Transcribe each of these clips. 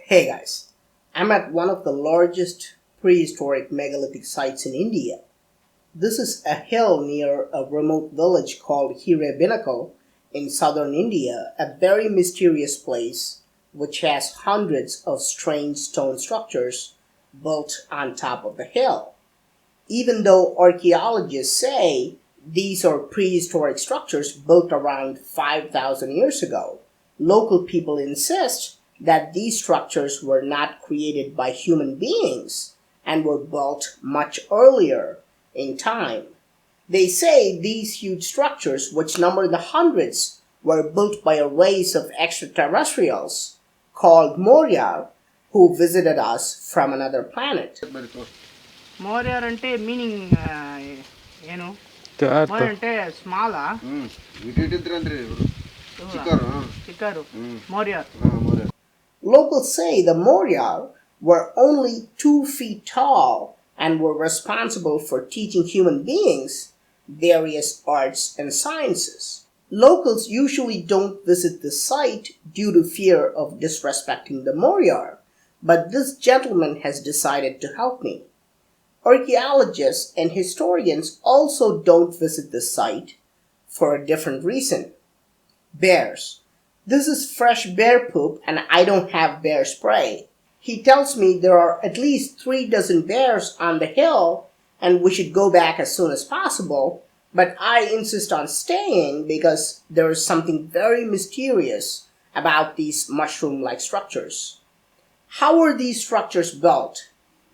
Hey guys, I'm at one of the largest prehistoric megalithic sites in India. This is a hill near a remote village called Hire Benakal in southern India, a very mysterious place which has hundreds of strange stone structures built on top of the hill. Even though archaeologists say these are prehistoric structures built around 5,000 years ago, local people insist that these structures were not created by human beings and were built much earlier in time. They say these huge structures, which number in the hundreds, were built by a race of extraterrestrials called Moryar who visited us from another planet. Moryar ante meaning ಏನು more అంటే small ಚಿಕ್ಕರು ಮೋರಿಯಾರ್. Locals say the Moryar were only 2 feet tall and were responsible for teaching human beings various arts and sciences. Locals usually don't visit the site due to fear of disrespecting the Moryar, but this gentleman has decided to help me. Archaeologists and historians also don't visit the site for a different reason. Bears. This is fresh bear poop and I don't have bear spray. He tells me there are at least 3 dozen bears on the hill and we should go back as soon as possible, but I insist on staying because there is something very mysterious about these mushroom-like structures. How are these structures built?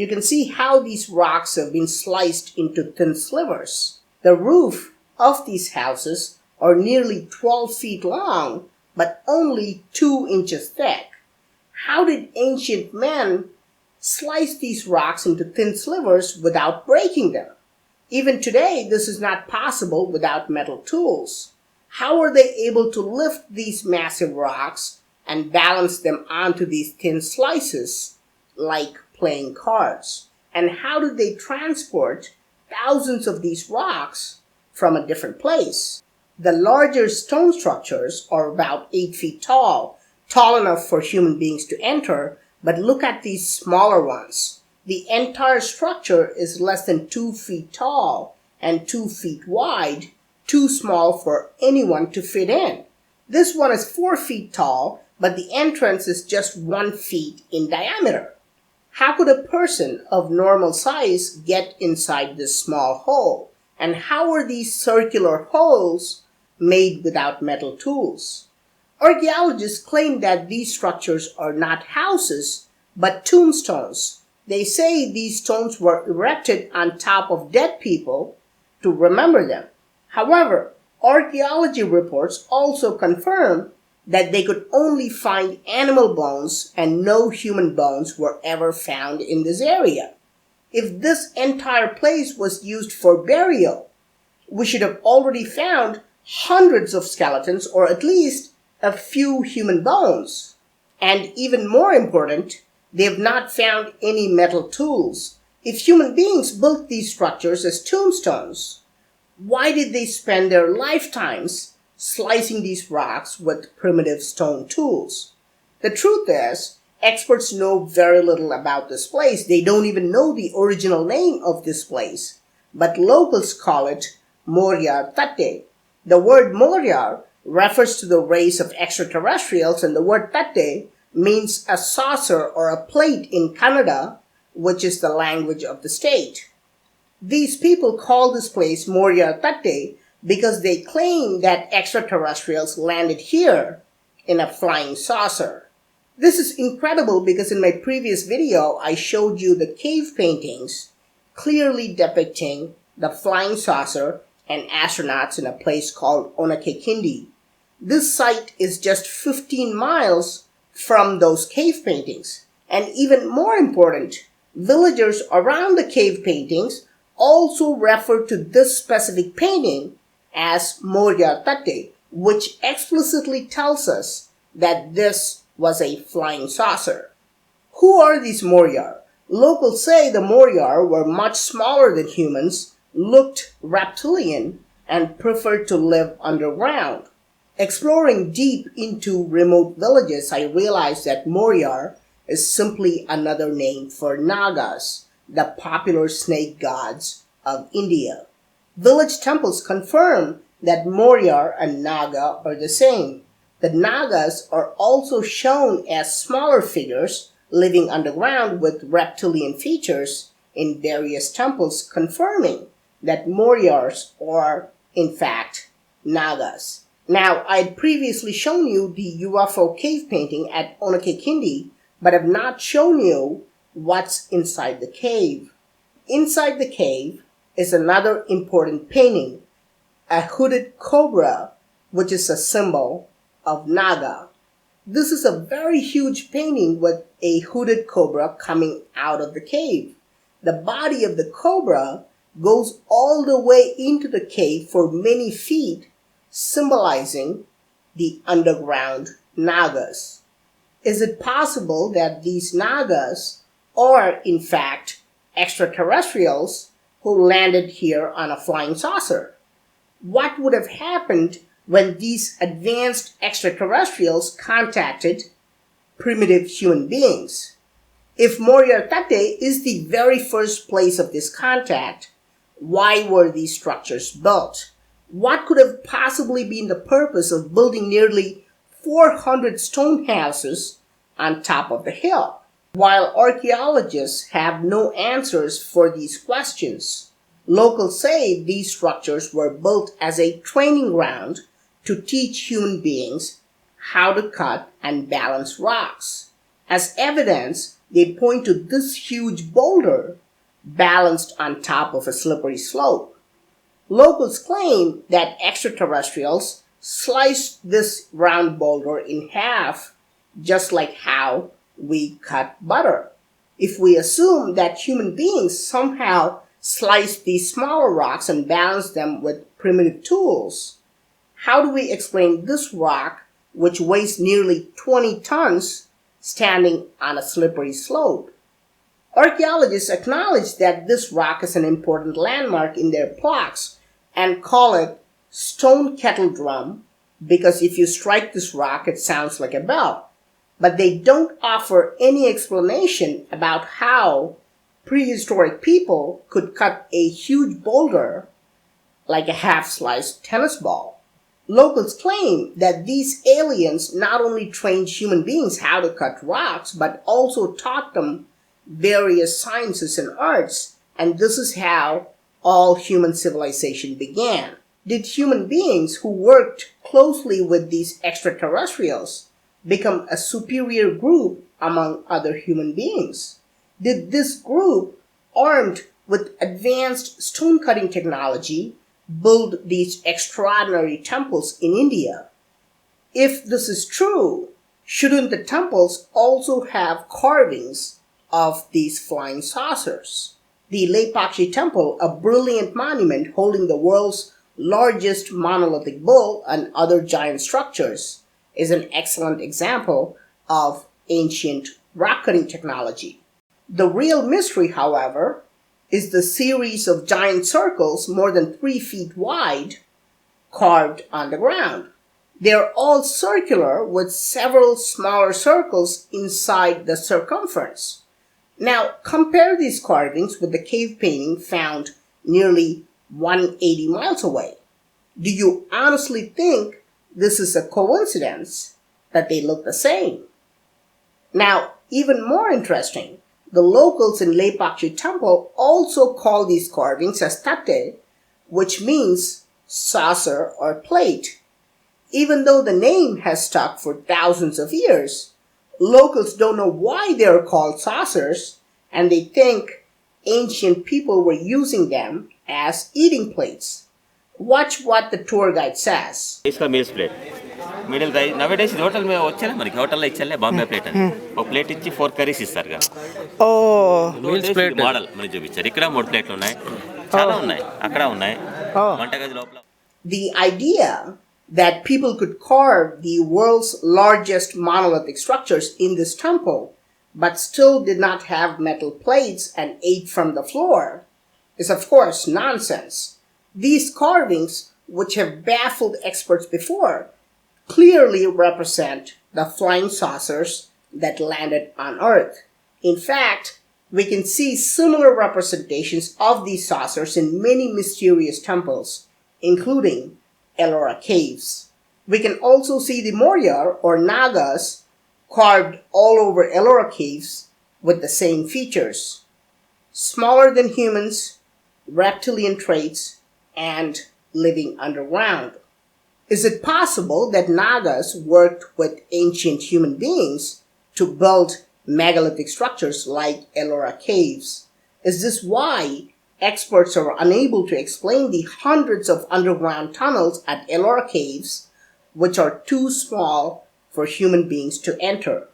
You can see how these rocks have been sliced into thin slivers. The roof of these houses are nearly 12 feet long, but only 2 inches thick. How did ancient men slice these rocks into thin slivers without breaking them? Even today, this is not possible without metal tools. How are they able to lift these massive rocks and balance them onto these thin slices like playing cards? And how do they transport thousands of these rocks from a different place? The larger stone structures are about 8 feet tall enough for human beings to enter, but look at these smaller ones. The entire structure is less than 2 feet tall and 2 feet wide, too small for anyone to fit in. This one is 4 feet tall, but the entrance is just 1 feet in diameter. How could a person of normal size get inside this small hole? And how are these circular holes made without metal tools? Archaeologists claim that these structures are not houses, but tombstones. They say these stones were erected on top of dead people to remember them. However, archaeology reports also confirm that they could only find animal bones and no human bones were ever found in this area. If this entire place was used for burial, we should have already found hundreds of skeletons or at least a few human bones. And even more important, they have not found any metal tools. If human beings built these structures as tombstones, why did they spend their lifetimes slicing these rocks with primitive stone tools? The truth is, experts know very little about this place. They don't even know the original name of this place, but locals call it Moryar. The word Moryar refers to the race of extraterrestrials, and the word Tate means a saucer or a plate in Kannada, which is the language of the state. These people call this place Moryar because they claim that extraterrestrials landed here in a flying saucer. This is incredible because in my previous video I showed you the cave paintings clearly depicting the flying saucer and astronauts in a place called Onakekindi. This site is just 15 miles from those cave paintings. And even more important, villagers around the cave paintings also refer to this specific painting as Moryar, which explicitly tells us that this was a flying saucer. Who are these Moryar? Locals say the Moryar were much smaller than humans, looked reptilian, and preferred to live underground. Exploring deep into remote villages, I realized that Moryar is simply another name for Nagas, the popular snake gods of India. Village temples confirm that Moryar and Naga are the same. The Nagas are also shown as smaller figures living underground with reptilian features in various temples, confirming that Moryars are, in fact, Nagas. Now, I'd previously shown you the UFO cave painting at Onakekindi, but have not shown you what's inside the cave. Inside the cave is another important painting, a hooded cobra, which is a symbol of Naga. This is a very huge painting with a hooded cobra coming out of the cave. The body of the cobra goes all the way into the cave for many feet, symbolizing the underground Nagas. Is it possible that these Nagas are, in fact, extraterrestrials who landed here on a flying saucer? What would have happened when these advanced extraterrestrials contacted primitive human beings? If Moryar Tate is the very first place of this contact, why were these structures built? What could have possibly been the purpose of building nearly 400 stone houses on top of the hill? While archaeologists have no answers for these questions, locals say these structures were built as a training ground to teach human beings how to cut and balance rocks. As evidence, they point to this huge boulder balanced on top of a slippery slope. Locals claim that extraterrestrials sliced this round boulder in half, just like how we cut butter. If we assume that human beings somehow sliced these smaller rocks and balanced them with primitive tools, how do we explain this rock, which weighs nearly 20 tons, standing on a slippery slope? Archaeologists acknowledge that this rock is an important landmark in their plaques and call it stone kettle drum because if you strike this rock, it sounds like a bell. But they don't offer any explanation about how prehistoric people could cut a huge boulder like a half-sliced tennis ball. Locals claim that these aliens not only trained human beings how to cut rocks, but also taught them various sciences and arts, and this is how all human civilization began. Did human beings who worked closely with these extraterrestrials become a superior group among other human beings? Did this group, armed with advanced stone-cutting technology, build these extraordinary temples in India? If this is true, shouldn't the temples also have carvings of these flying saucers? The Lepakshi Temple, a brilliant monument holding the world's largest monolithic bull and other giant structures, is an excellent example of ancient rock-cutting technology. The real mystery, however, is the series of giant circles more than 3 feet wide carved on the ground. They're all circular with several smaller circles inside the circumference. Now, compare these carvings with the cave painting found nearly 180 miles away. Do you honestly think this is a coincidence that they look the same? Now, even more interesting, the locals in Lepakshi Temple also call these carvings as tate, which means saucer or plate. Even though the name has stuck for thousands of years, locals don't know why they are called saucers, and they think ancient people were using them as eating plates. Watch what the tour guide says. It's a meals plate. Middle guy nowadays hotel में వచ్చేనా మనకి hotel లో ఇచ్చాలే Bombay plate అని ఒక plate ఇచ్చి 4 curries ఇస్తారుగా ఓ meals plate model మనకి చూపించారు ఇక్కడ 3 ప్లేట్లు ఉన్నాయి చాలా ఉన్నాయి అక్కడ ఉన్నాయి వంటగది లోపల. The idea that people could carve the world's largest monolithic structures in this temple but still did not have metal plates and ate from the floor is of course nonsense. These carvings, which have baffled experts before, clearly represent the flying saucers that landed on Earth. In fact, we can see similar representations of these saucers in many mysterious temples, including Ellora caves. We can also see the Moryar or Nagas carved all over Ellora caves with the same features: smaller than humans, reptilian traits, and living underground. Is it possible that Nagas worked with ancient human beings to build megalithic structures like Ellora caves? Is this why experts are unable to explain the hundreds of underground tunnels at Ellora caves, which are too small for human beings to enter?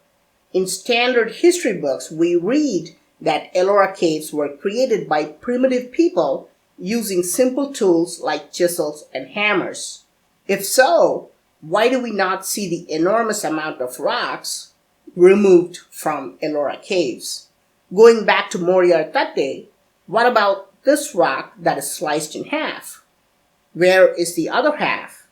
In standard history books, we read that Ellora caves were created by primitive people using simple tools like chisels and hammers. If so, why do we not see the enormous amount of rocks removed from Ellora caves? Going back to Moryar Tate, what about this rock that is sliced in half? Where is the other half?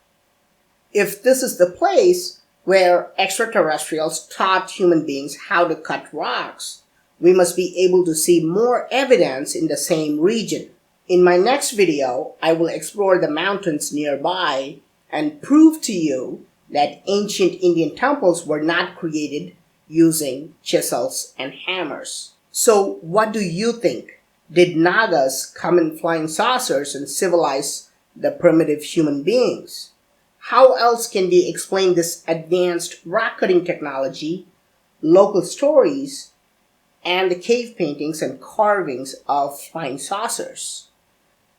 If this is the place where extraterrestrials taught human beings how to cut rocks, we must be able to see more evidence in the same region. In my next video, I will explore the mountains nearby and prove to you that ancient Indian temples were not created using chisels and hammers. So what do you think? Did Nagas come in flying saucers and civilize the primitive human beings? How else can we explain this advanced rock cutting technology, local stories, and the cave paintings and carvings of flying saucers?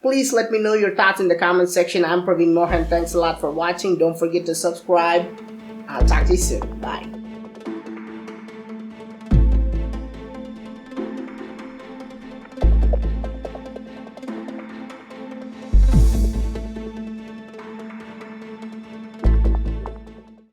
Please let me know your thoughts in the comment section. I'm Praveen Mohan. Thanks a lot for watching. Don't forget to subscribe. I'll talk to you soon. Bye.